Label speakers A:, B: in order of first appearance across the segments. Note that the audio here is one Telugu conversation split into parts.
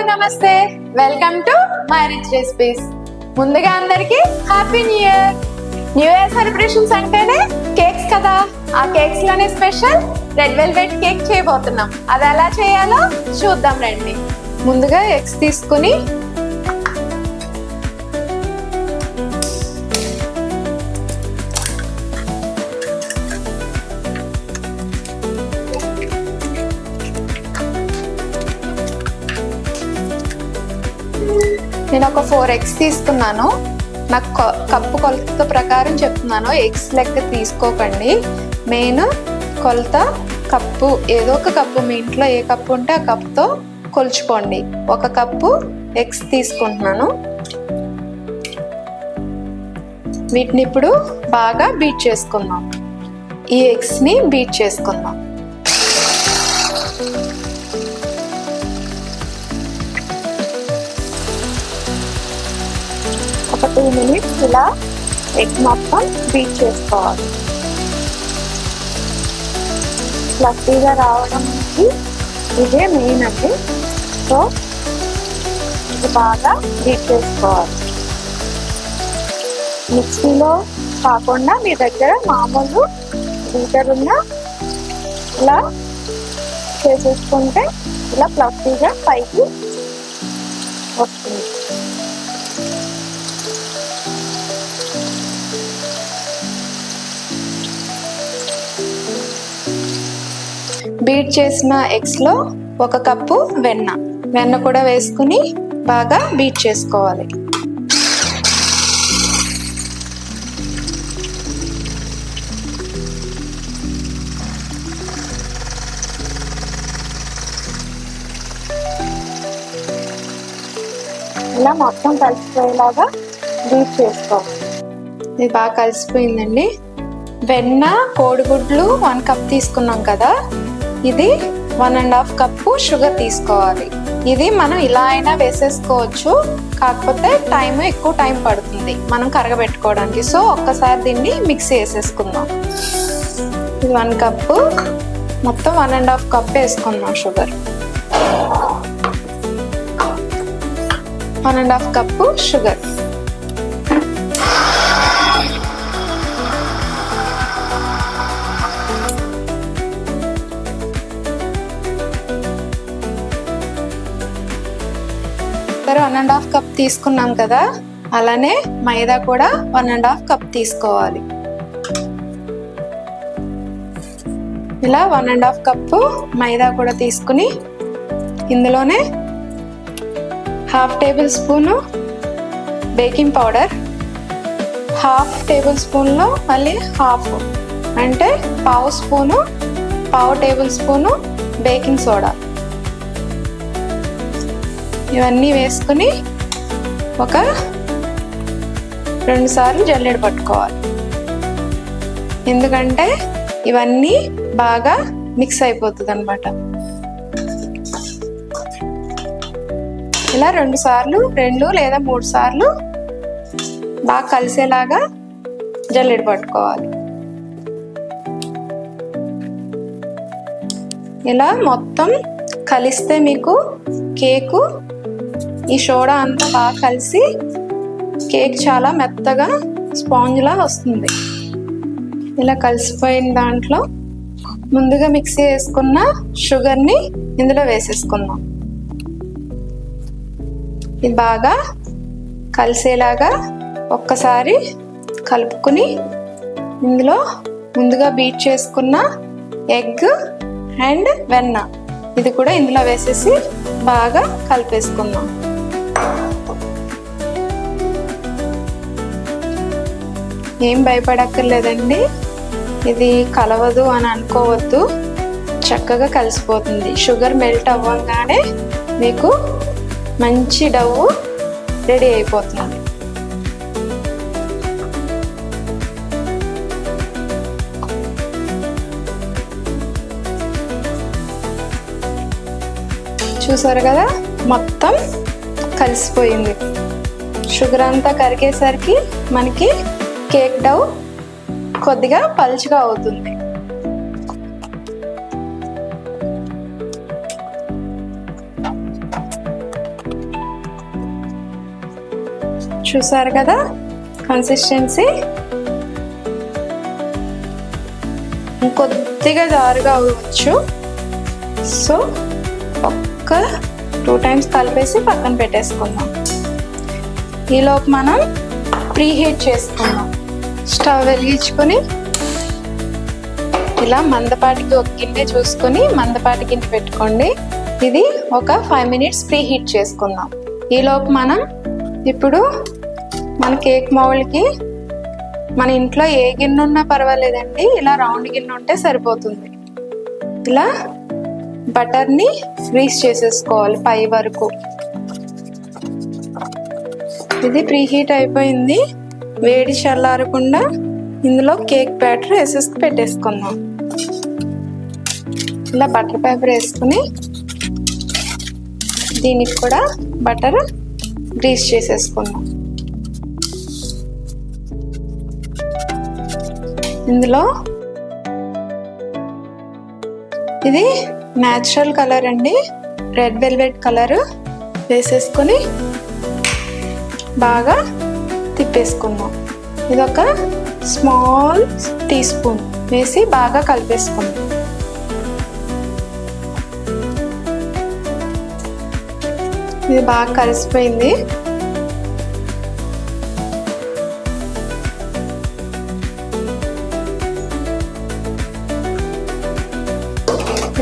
A: నమస్తే, welcome to my rich recipes. ముందుగా అందరికి happy new year. New year celebrations అంటేనే కేక్స్ కదా. ఆ కేక్స్ లోనే స్పెషల్ రెడ్ వెల్వెట్ కేక్ చేయబోతున్నాం. అది ఎలా చేయాలో చూద్దాం రండి. ముందుగా ఎగ్స్ తీసుకుని నేను ఒక 4 eggs తీసుకున్నాను. నాకు కప్పు కొలత ప్రకారం చెప్తున్నాను, ఎగ్స్ లెక్క తీసుకోకండి. మెయిన్ కొలత కప్పు, ఏదో ఒక కప్పు, మీ ఇంట్లో ఏ కప్పు ఉంటే ఆ కప్పుతో కొలుచుకోండి. 1 కప్పు ఎగ్స్ తీసుకుంటున్నాను. వీటిని ఇప్పుడు బాగా బీట్ చేసుకుందాం. ఈ ఎగ్స్ని బీట్ చేసుకుందాం. ఒక 2 minutes ఇలా ఎగ్ మొత్తం బీట్ చేసుకోవాలి. ఫ్లఫీగా రావడానికి ఇదే మెయిన్ అండి. సో ఇది బాగా బీట్ చేసుకోవాలి. మిక్సీలో కాకుండా మీ దగ్గర మామూలు బీటర్ ఉన్న ఇలా చేసేసుకుంటే ఇలా ఫ్లఫీగా పైకి వస్తుంది. బీట్ చేసిన ఎగ్స్లో 1 కప్పు వెన్న కూడా వేసుకుని బాగా బీట్ చేసుకోవాలి. ఇలా మొత్తం కలిసిపోయేలాగా బీట్ చేసుకోవాలి. ఇది బాగా కలిసిపోయిందండి. వెన్న, కోడిగుడ్లు 1 కప్ తీసుకున్నాం కదా, ఇది 1.5 కప్పు షుగర్ తీసుకోవాలి. ఇది మనం ఇలా అయినా వేసేసుకోవచ్చు, కాకపోతే ఎక్కువ టైం పడుతుంది మనం కరగబెట్టుకోవడానికి. సో ఒక్కసారి దీన్ని మిక్సీ వేసేసుకుందాం. ఇది 1 కప్పు, మొత్తం 1.5 కప్ వేసుకుందాం sugar. 1.5 cup sugar. Sugar 1.5 cup తీసుకున్నాం కదా, అలానే మైదా కూడా 1.5 కప్ తీసుకోవాలి. ఇలా 1.5 కప్పు మైదా కూడా తీసుకుని ఇందులోనే 1/2 tablespoon baking powder, 1/2 table స్పూన్లో మళ్ళీ 1/2 అంటే 1/2 టేబుల్ స్పూను బేకింగ్ సోడా. ఇవన్నీ వేసుకుని ఒక 2 సార్లు జల్లెడ పట్టుకోవాలి. ఎందుకంటే ఇవన్నీ బాగా మిక్స్ అయిపోతుంది అన్నమాట. ఇలా 2 సార్లు, 2 లేదా 3 సార్లు బాగా కలిసేలాగా జల్లెడ పట్టుకోవాలి. ఇలా మొత్తం కలిస్తే మీకు కేకు, ఈ సోడా అంతా బాగా కలిసి కేక్ చాలా మెత్తగా స్పాంజ్లా వస్తుంది. ఇలా కలిసిపోయిన దాంట్లో ముందుగా మిక్సీ వేసుకున్న షుగర్ని ఇందులో వేసేసుకుందాం. ఇది బాగా కలిసేలాగా ఒక్కసారి కలుపుకుని ఇందులో ముందుగా బీట్ చేసుకున్న ఎగ్ అండ్ వెన్న ఇది కూడా ఇందులో వేసేసి బాగా కలిపేసుకుందాం. ఏం భయపడక్కర్లేదండి, ఇది కలవదు అని అనుకోవద్దు, చక్కగా కలిసిపోతుంది. షుగర్ మెల్ట్ అవ్వగానే మీకు మంచి డవ్వు రెడీ అయిపోతుంది. చూసారు కదా, మొత్తం కలిసిపోయింది. షుగర్ అంతా కరిగేసరికి మనకి కేక్ డవ్ కొద్దిగా పలుచగా అవుతుంది. చూసారు కదా కన్సిస్టెన్సీ. ఇంకొద్దిగా జారుగా అవ్వచ్చు. సో ఒక్క 2 టైమ్స్ కలిపేసి పక్కన పెట్టేసుకుందాం. ఈలోపు మనం ప్రీహీట్ చేసుకుందాం. స్టవ్ వెలిగించుకొని ఇలా మందపాటికి ఒక గిన్నె చూసుకొని మందపాటి గిన్నె పెట్టుకోండి. ఇది ఒక 5 మినిట్స్ ప్రీహీట్ చేసుకుందాం. ఈలోపు మనం ఇప్పుడు మన కేక్ మౌల్డ్కి మన ఇంట్లో ఏ గిన్నె ఉన్నా పర్వాలేదండి, ఇలా రౌండ్ గిన్నె ఉంటే సరిపోతుంది. ఇలా బటర్ని గ్రీస్ చేసేసుకోవాలి పై వరకు. ఇది ప్రీహీట్ అయిపోయింది. వేడి చల్లారకుండా ఇందులో కేక్ బ్యాటర్ వేసేసి పెట్టేసుకుందాం. ఇలా బటర్ పేపర్ వేసుకుని దీనికి కూడా బటర్ గ్రీస్ చేసేసుకుందాం. ఇందులో ఇది న్యాచురల్ కలర్ అండి, రెడ్ వెల్వెట్ కలర్ వేసేసుకొని బాగా తిప్పేసుకుందాం. ఇది ఒక స్మాల్ టీ స్పూన్ వేసి బాగా కలిపేసుకుందాం. ఇది బాగా కలిసిపోయింది.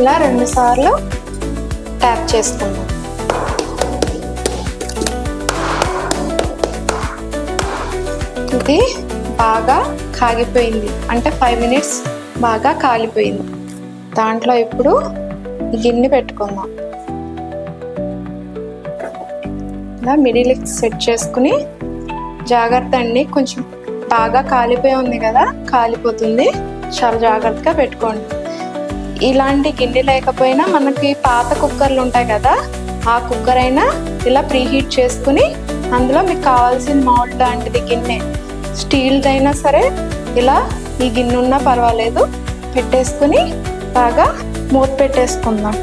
A: ఇలా 2 సార్లు ట్యాప్ చేసుకుందాం. ఇది బాగా కాగిపోయింది, అంటే 5 మినిట్స్ బాగా కాలిపోయింది. దాంట్లో ఇప్పుడు గిన్నె పెట్టుకుందాం. ఇలా మిడిల్ సెట్ చేసుకుని జాగ్రత్త అండి, కొంచెం బాగా కాలిపోయి ఉంది కదా, కాలిపోతుంది, చాలా జాగ్రత్తగా పెట్టుకోండి. ఇలాంటి గిన్నె లేకపోయినా మనకి పాత కుక్కర్లు ఉంటాయి కదా, ఆ కుక్కర్ అయినా ఇలా ప్రీహీట్ చేసుకుని అందులో మీకు కావాల్సిన మౌల్డ్ లాంటిది గిన్నె, స్టీల్ది అయినా సరే ఇలా ఈ గిన్నె ఉన్నా పర్వాలేదు, పెట్టేసుకుని బాగా మూత పెట్టేసుకుందాం.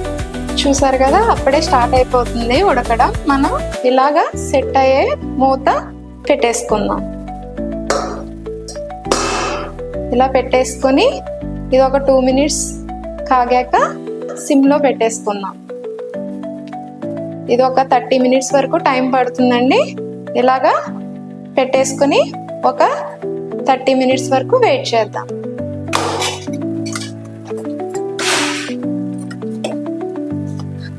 A: చూసారు కదా అప్పుడే స్టార్ట్ అయిపోతుంది ఉడకడం. మనం ఇలాగా సెట్ అయ్యే మూత పెట్టేసుకుందాం. ఇలా పెట్టేసుకొని ఇది ఒక 2 మినిట్స్ కాగాక సిమ్లో పెట్టేసుకుందాం. ఇది ఒక 30 మినిట్స్ వరకు టైం పడుతుందండి. ఇలాగా పెట్టేసుకుని ఒక 30 మినిట్స్ వరకు వెయిట్ చేద్దాం.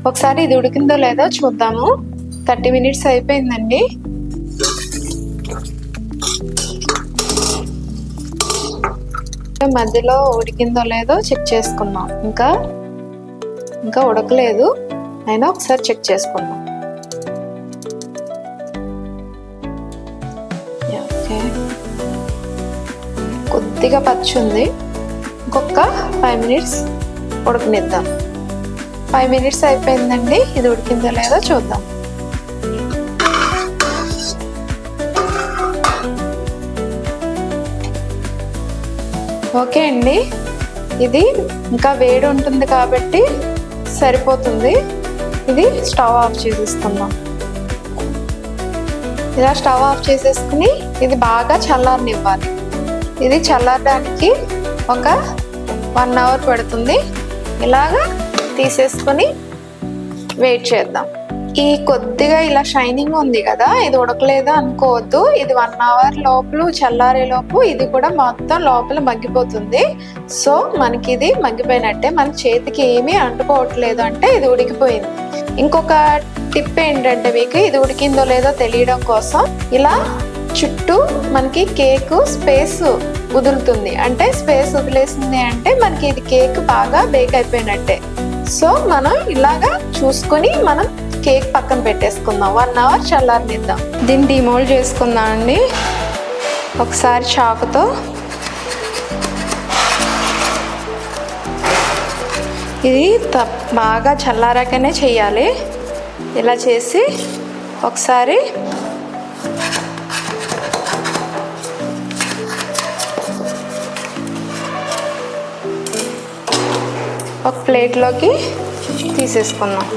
A: ఒకసారి ఇది ఉడికిందో లేదో చూద్దాము. 30 మినిట్స్ అయిపోయిందండి. మధ్యలో ఉడికిందో లేదో చెక్ చేసుకుందాం. ఇంకా ఉడకలేదు, అయినా ఒకసారి చెక్ చేసుకుందాం. ఓకే, కొద్దిగా పచ్చి ఉంది. ఇంకొక 5 మినిట్స్ ఉడకనిద్దాం. 5 మినిట్స్ అయిపోయిందండి. ఇది ఉడికిందో లేదో చూద్దాం. ఓకే అండి, ఇది ఇంకా వేడి ఉంటుంది కాబట్టి సరిపోతుంది. ఇది స్టవ్ ఆఫ్ చేసేసుకుందాం. ఇలా స్టవ్ ఆఫ్ చేసేసుకుని ఇది బాగా చల్లారనివ్వాలి. ఇది చల్లారడానికి ఒక 1 అవర్ పడుతుంది. ఇలాగా తీసేసుకొని వెయిట్ చేద్దాం. ఈ కొద్దిగా ఇలా షైనింగ్ ఉంది కదా, ఇది ఉడకలేదు అనుకోవద్దు. ఇది 1 అవర్ లోపల చల్లారే లోపు ఇది కూడా మొత్తం లోపల మగ్గిపోతుంది. సో మనకి ఇది మగ్గిపోయినట్టే, మన చేతికి ఏమీ అంటుకోవట్లేదు అంటే ఇది ఉడికిపోయింది. ఇంకొక టిప్ ఏంటంటే మీకు ఇది ఉడికిందో లేదో తెలియడం కోసం ఇలా చుట్టూ మనకి కేక్ స్పేస్ వదులుతుంది. అంటే స్పేస్ వదిలేసింది అంటే మనకి ఇది కేక్ బాగా బేక్ అయిపోయినట్టే. సో మనం ఇలాగా చూసుకొని మనం కేక్ పక్కన పెట్టేసుకుందాం. 1 అవర్ చల్లారనిద్దాం. దీన్ని డిమోల్డ్ చేసుకుందాం అండి. ఒకసారి చాకుతో ఇది బాగా చల్లారాకనే చేయాలి. ఇలా చేసి ఒకసారి ఒక ప్లేట్లోకి తీసేసుకుందాం.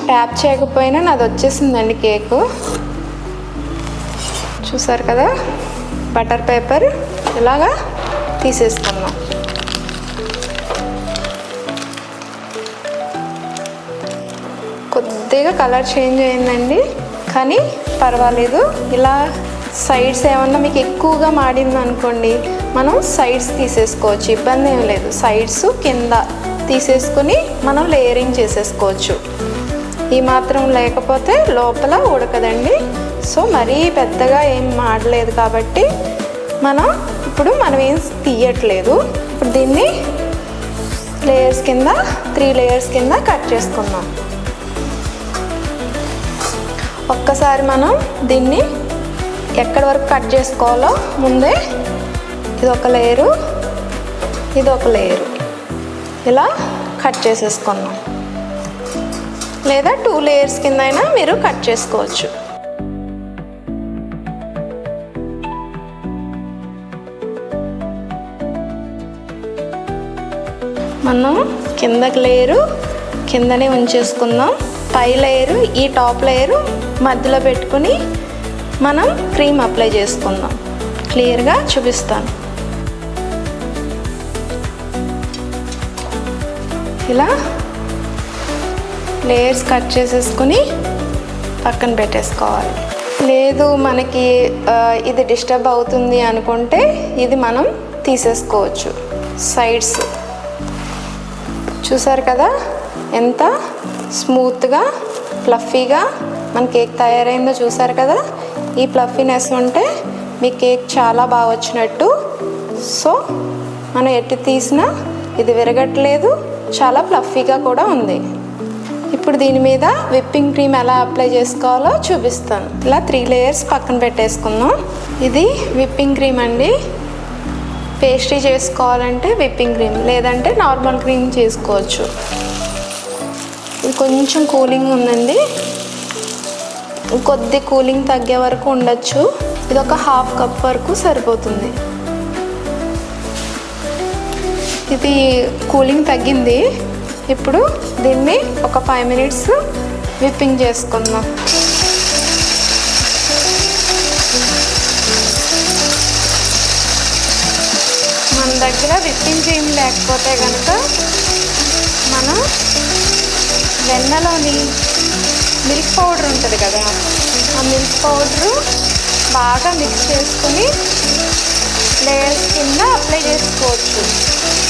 A: ట్యాప్ చేయకపోయినా నాది వచ్చేసిందండి కేకు. చూసారు కదా, బటర్ పేపర్ ఇలాగా తీసేసుకున్నాం. కొద్దిగా కలర్ చేంజ్ అయిందండి, కానీ పర్వాలేదు. ఇలా సైడ్స్ ఏమన్నా మీకు ఎక్కువగా మాడింది అనుకోండి, మనం సైడ్స్ తీసేసుకోవచ్చు, ఇబ్బంది ఏం లేదు. సైడ్స్ కింద తీసేసుకుని మనం లేయరింగ్ చేసేసుకోవచ్చు. ఈ మాత్రం లేకపోతే లోపల ఉడకదండి. సో మరీ పెద్దగా ఏం మాడలేదు కాబట్టి మనం ఏం తీయట్లేదు. ఇప్పుడు దీన్ని లేయర్స్ కింద 3 లేయర్స్ కింద కట్ చేసుకుందాం. ఒక్కసారి మనం దీన్ని ఎక్కడి వరకు కట్ చేసుకోవాలో ముందే ఇదొక లేయరు, ఇదొక లేయరు ఇలా కట్ చేసేసుకున్నాం. లేదా 2 లేయర్స్ కింద అయినా మీరు కట్ చేసుకోవచ్చు. మనం కిందకి లేయరు కిందనే ఉంచేసుకుందాం. పై లేయరు, ఈ టాప్ లేయరు మధ్యలో పెట్టుకుని మనం క్రీమ్ అప్లై చేసుకుందాం. క్లియర్గా చూపిస్తాను. ఇలా లేయర్స్ కట్ చేసేసుకుని పక్కన పెట్టేసుకోవాలి. లేదు మనకి ఇది డిస్టర్బ్ అవుతుంది అనుకుంటే ఇది మనం తీసేసుకోవచ్చు. సైడ్స్ చూసారు కదా ఎంత స్మూత్గా ఫ్లఫీగా మన కేక్ తయారైందో చూసారు కదా. ఈ ఫ్లఫీనెస్ ఉంటే మీ కేక్ చాలా బాగా వచ్చినట్టు. సో మనం ఎట్టి తీసినా ఇది విరగట్లేదు, చాలా ఫ్లఫీగా కూడా ఉంది. ఇప్పుడు దీని మీద విప్పింగ్ క్రీమ్ ఎలా అప్లై చేసుకోవాలో చూపిస్తాను. ఇలా 3 లేయర్స్ పక్కన పెట్టేసుకుందాం. ఇది విప్పింగ్ క్రీమ్ అండి. పేస్ట్రీ చేసుకోవాలంటే విప్పింగ్ క్రీమ్, లేదంటే నార్మల్ క్రీమ్ చేసుకోవచ్చు. ఇది కొంచెం కూలింగ్ ఉందండి, కొద్ది కూలింగ్ తగ్గే వరకు ఉండొచ్చు. ఇది ఒక 1/2 కప్ వరకు సరిపోతుంది. ఇది కూలింగ్ తగ్గింది. ఇప్పుడు దీన్ని ఒక 5 మినిట్స్ విప్పింగ్ చేసుకుందాం. మన దగ్గర విప్పింగ్ క్రీమ్ లేకపోతే కనుక మనం వెన్నలోని మిల్క్ పౌడర్ ఉంటుంది కదా, ఆ మిల్క్ పౌడరు బాగా మిక్స్ చేసుకుని లేయర్స్ కింద అప్లై చేసుకోవచ్చు.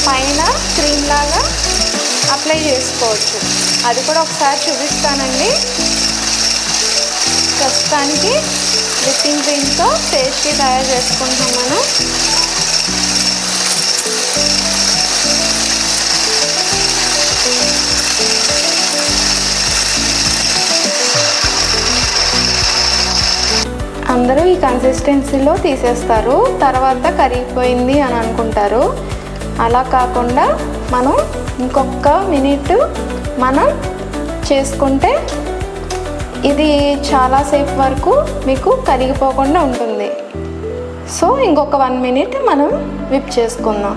A: పైన క్రీమ్ లాగా అప్లై చేసుకోవచ్చు. అది కూడా ఒకసారి చూపిస్తానండి. ప్రస్తుతానికి విప్పింగ్ క్రీమ్తో పేస్ట్రీ తయారు చేసుకుంటాం మనం. అందరూ ఈ కన్సిస్టెన్సీలో తీసేస్తారు, తర్వాత కరిగిపోయింది అని అనుకుంటారు. అలా కాకుండా మనం ఇంకొక మినిట్ మనం చేసుకుంటే ఇది చాలాసేపు వరకు మీకు కరిగిపోకుండా ఉంటుంది. సో ఇంకొక 1 మినిట్ మనం విప్ చేసుకుందాం.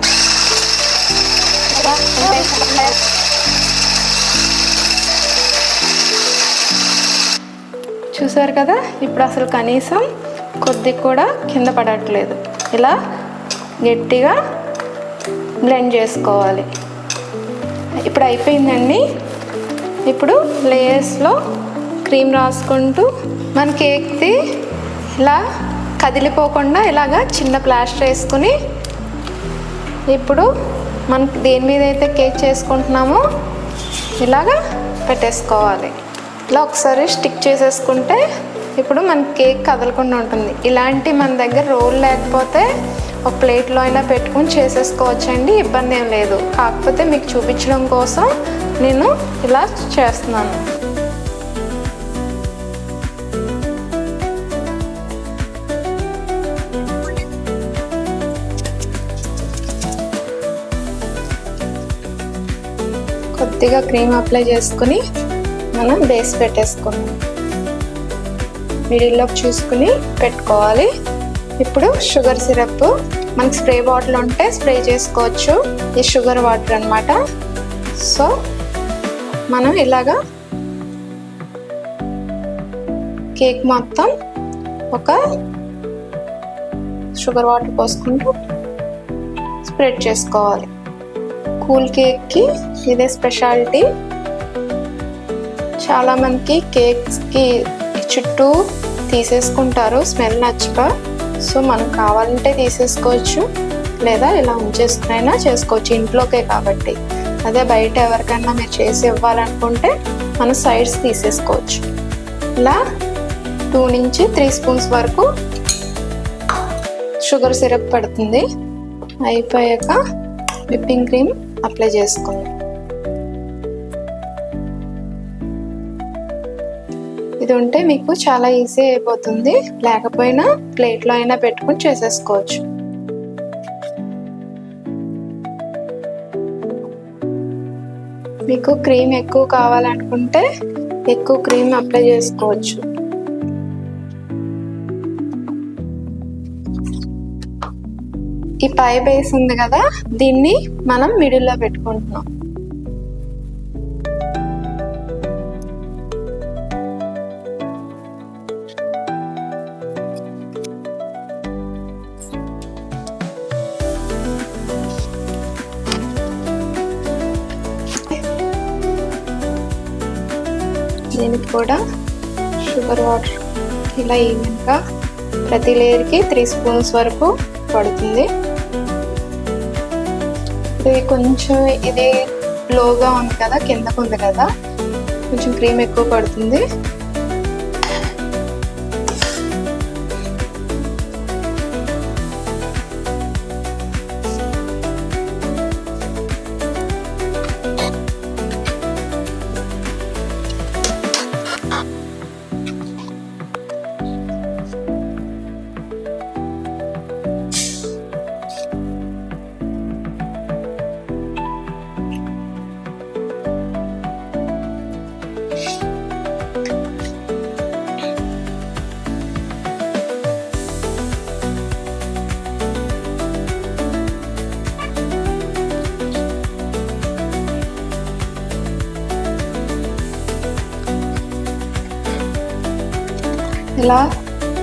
A: చూసారు కదా, ఇప్పుడు అసలు కనీసం కొద్ది కూడా కింద పడట్లేదు. ఇలా గట్టిగా బ్లెండ్ చేసుకోవాలి. ఇప్పుడు అయిపోయిందండి. ఇప్పుడు లేయర్స్లో క్రీమ్ రాసుకుంటూ మన కేక్ది ఇలా కదిలిపోకుండా ఇలాగా చిన్న ప్లాస్టర్ వేసుకుని ఇప్పుడు మనం దేని మీద అయితే కేక్ చేసుకుంటున్నామో ఇలాగా పెట్టేసుకోవాలి. ఇలా ఒకసారి స్టిక్ చేసేసుకుంటే ఇప్పుడు మన కేక్ కదలకుండా ఉంటుంది. ఇలాంటి మన దగ్గర రోల్ లేకపోతే ఒక ప్లేట్లో అయినా పెట్టుకుని చేసేసుకోవచ్చండి, ఇబ్బంది ఏం లేదు. కాకపోతే మీకు చూపించడం కోసం నేను ఇలా చేస్తున్నాను. కొద్దిగా క్రీమ్ అప్లై చేసుకుని మనం బేస్ పెట్టేసుకున్నాం. మిడిల్లోకి చూసుకుని పెట్టుకోవాలి. ఇప్పుడు షుగర్ సిరప్ మనకి స్ప్రే బాటిల్ ఉంటే స్ప్రే చేసుకోవచ్చు. ఈ షుగర్ వాటర్ అన్నమాట. సో మనం ఇలాగా కేక్ మొత్తం ఒక షుగర్ వాటర్ పోసుకుంటూ స్ప్రెడ్ చేసుకోవాలి. కూల్ కేక్కి ఇదే స్పెషాలిటీ. చాలామందికి కేక్స్కి చుట్టూ తీసేసుకుంటారు స్మెల్ నచ్చక. సో మనం కావాలంటే తీసేసుకోవచ్చు, లేదా ఇలా ఉంచేసుకునైనా చేసుకోవచ్చు, ఇంట్లోకే కాబట్టి. అదే బయట ఎవరికైనా మీరు చేసి ఇవ్వాలనుకుంటే మన సైడ్స్ తీసేసుకోవచ్చు. ఇలా 2 నుంచి 3 స్పూన్స్ వరకు షుగర్ సిరప్ పడుతుంది. అయిపోయాక విప్పింగ్ క్రీమ్ అప్లై చేసుకుందాం. ఇది ఉంటే మీకు చాలా ఈజీ అయిపోతుంది, లేకపోయినా ప్లేట్లో అయినా పెట్టుకుని చేసేసుకోవచ్చు. మీకు క్రీమ్ ఎక్కువ కావాలనుకుంటే ఎక్కువ క్రీమ్ అప్లై చేసుకోవచ్చు. ఈ పై బేస్ ఉంది కదా, దీన్ని మనం మిడిల్లో పెట్టుకుంటున్నాం. దీనికి కూడా షుగర్ వాటర్ ఇలా ఈవెన్గా ప్రతి లేయర్కి 3 స్పూన్స్ వరకు పడుతుంది. ఇది కొంచెం ఇది లోగా ఉంది కదా, కిందకు ఉంది కదా, కొంచెం క్రీమ్ ఎక్కువ పడుతుంది.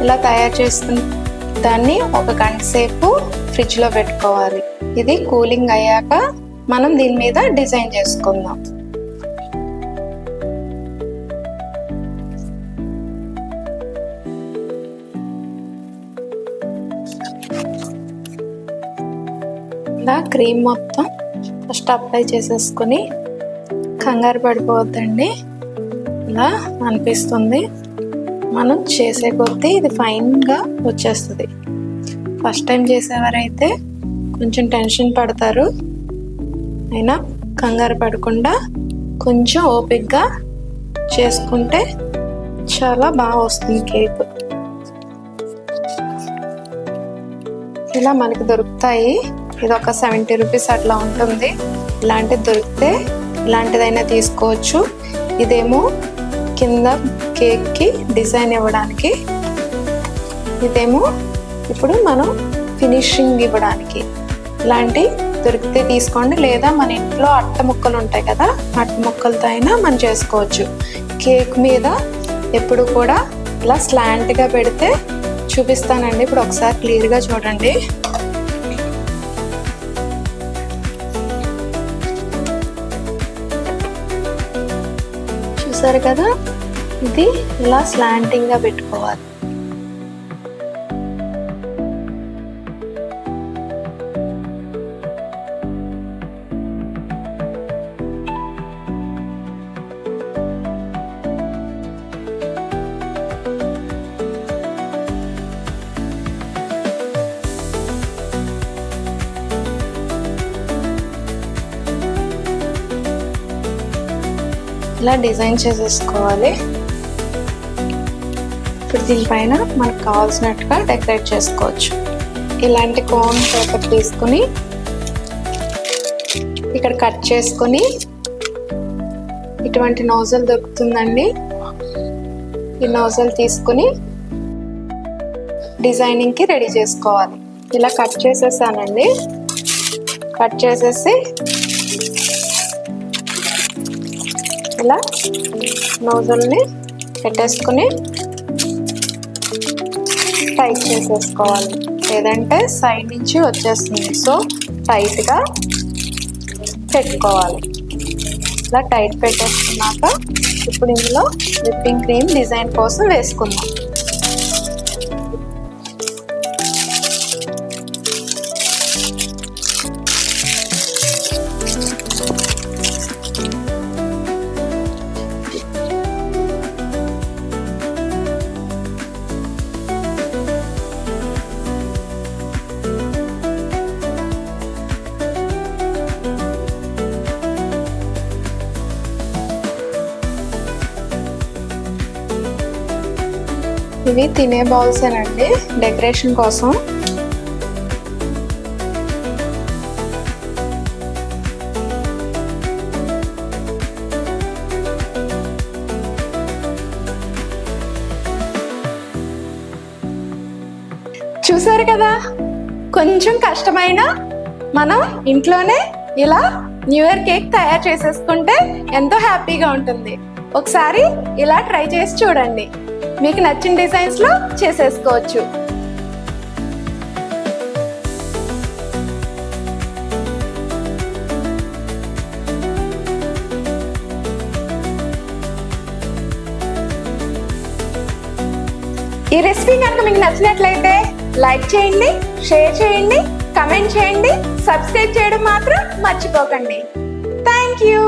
A: ఇలా తయారు చేసుకున్న దాన్ని 1 గంట సేపు ఫ్రిడ్జ్లో పెట్టుకోవాలి. ఇది కూలింగ్ అయ్యాక మనం దీని మీద డిజైన్ చేసుకుందాం. ఇలా క్రీమ్ మొత్తం ఫస్ట్ అప్లై చేసేసుకొని కంగారు పడిపోవద్దండి. ఇలా అనిపిస్తుంది, మనం చేసే కొద్దీ ఇది ఫైన్గా వచ్చేస్తుంది. ఫస్ట్ టైం చేసేవారైతే కొంచెం టెన్షన్ పడతారు, అయినా కంగారు పడకుండా కొంచెం ఓపిక్గా చేసుకుంటే చాలా బాగా వస్తుంది కేక్. ఇలా మనకి దొరుకుతాయి, ఇది ఒక 70 రూపీస్ అట్లా ఉంటుంది. ఇలాంటిది దొరికితే ఇలాంటిదైనా తీసుకోవచ్చు. ఇదేమో కింద కేక్కి డిజైన్ ఇవ్వడానికి, ఇదేమో ఇప్పుడు మనం ఫినిషింగ్ ఇవ్వడానికి. ఇలాంటి దొరికితే తీసుకోండి, లేదా మన ఇంట్లో అట్ట ముక్కలు ఉంటాయి కదా, అట్ట ముక్కలతో అయినా మనం చేసుకోవచ్చు. కేక్ మీద ఎప్పుడు కూడా ఇలా స్లాంట్గా పెడితే చూపిస్తానండి. ఇప్పుడు ఒకసారి క్లియర్గా చూడండి. చూసారు కదా, ఇది ఇలా స్లాంటింగ్గా పెట్టుకోవాలి. ఇలా డిజైన్ చేసేసుకోవాలి. ఇప్పుడు దీనిపైన మనకు కావాల్సినట్టుగా డెకరేట్ చేసుకోవచ్చు. ఇలాంటి కోన్ పేపర్ తీసుకుని ఇక్కడ కట్ చేసుకొని, ఇటువంటి నోజల్ దొరుకుతుందండి, ఈ నోజల్ తీసుకుని డిజైనింగ్కి రెడీ చేసుకోవాలి. ఇలా కట్ చేసేసానండి. కట్ చేసేసి ఇలా నోజల్ని పెట్టేసుకుని టైట్ చేసేసుకోవాలి, లేదంటే సైడ్ నుంచి వచ్చేస్తుంది. సో టైట్గా పెట్టుకోవాలి. ఇలా టైట్ పెట్టేసుకున్నాక ఇప్పుడు ఇందులో విప్పింగ్ క్రీమ్ డిజైన్ కోసం వేసుకుందాం. ఇవి తినే బౌల్సేనండి, డెకరేషన్ కోసం. చూసారు కదా, కొంచెం కష్టమైన మనం ఇంట్లోనే ఇలా న్యూ ఇయర్ కేక్ తయారు చేసేసుకుంటే ఎంతో హ్యాపీగా ఉంటుంది. ఒకసారి ఇలా ట్రై చేసి చూడండి, మీకు నచ్చిన డిజైన్స్లో చేసేసుకోవచ్చు. ఈ రెసిపీ కనుక మీకు నచ్చినట్లయితే లైక్ చేయండి, షేర్ చేయండి, కమెంట్ చేయండి, సబ్స్క్రైబ్ చేయడం మాత్రం మర్చిపోకండి. Thank you.